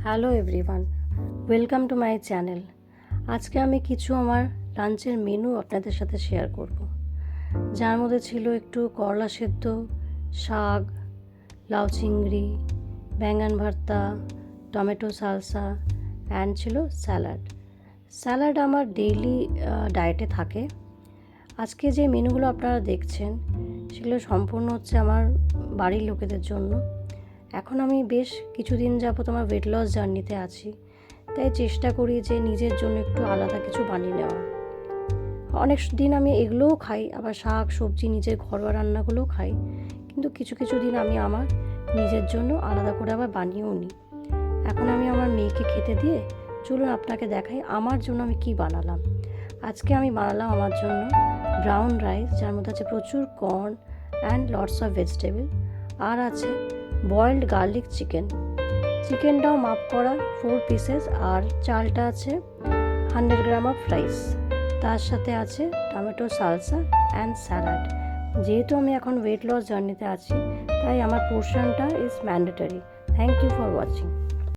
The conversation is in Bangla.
Hello everyone, welcome to my channel. আজকে আমি কিছু আমার লাঞ্চের মেনু আপনাদের সাথে শেয়ার করব, যার মধ্যে ছিল একটু করলা সেদ্ধ, শাক, লাউ চিংড়ি, ব্যাঙ্গন ভর্তা, টমেটো সালসা অ্যান্ড ছিল স্যালাড। স্যালাড আমার ডেইলি ডায়েটে থাকে। আজকে যে মেনুগুলো আপনারা দেখছেন সেগুলো সম্পূর্ণ হচ্ছে আমার বাড়ির লোকেদের জন্য। এখন আমি বেশ কিছুদিন যাবত আমার ওয়েট লস জার্নিতে আছি, তাই চেষ্টা করি যে নিজের জন্য একটু আলাদা কিছু বানিয়ে নেওয়া। অনেক দিন আমি এগুলোও খাই, আবার শাক সবজি নিজের ঘরোয়া রান্নাগুলোও খাই, কিন্তু কিছু কিছু দিন আমি আমার নিজের জন্য আলাদা করে আবার বানিয়েও নিই। এখন আমি আমার মেয়েকে খেতে দিয়ে চলুন আপনাকে দেখাই আমার জন্য আমি কি বানালাম। আজকে আমি বানালাম আমার জন্য ব্রাউন রাইস, যার মধ্যে আছে প্রচুর corn and lots of vegetable, আর আছে বয়েলড গার্লিক চিকেনটাও মাপ করা 4 পিসেস, আর চালটা আছে 100 গ্রাম অফ রাইস। তার সাথে আছে টমেটো সালসা অ্যান্ড স্যালাড। যেহেতু আমি এখন ওয়েট লস জার্নিতে আছি, তাই আমার পোর্শনটা is mandatory. Thank you for watching.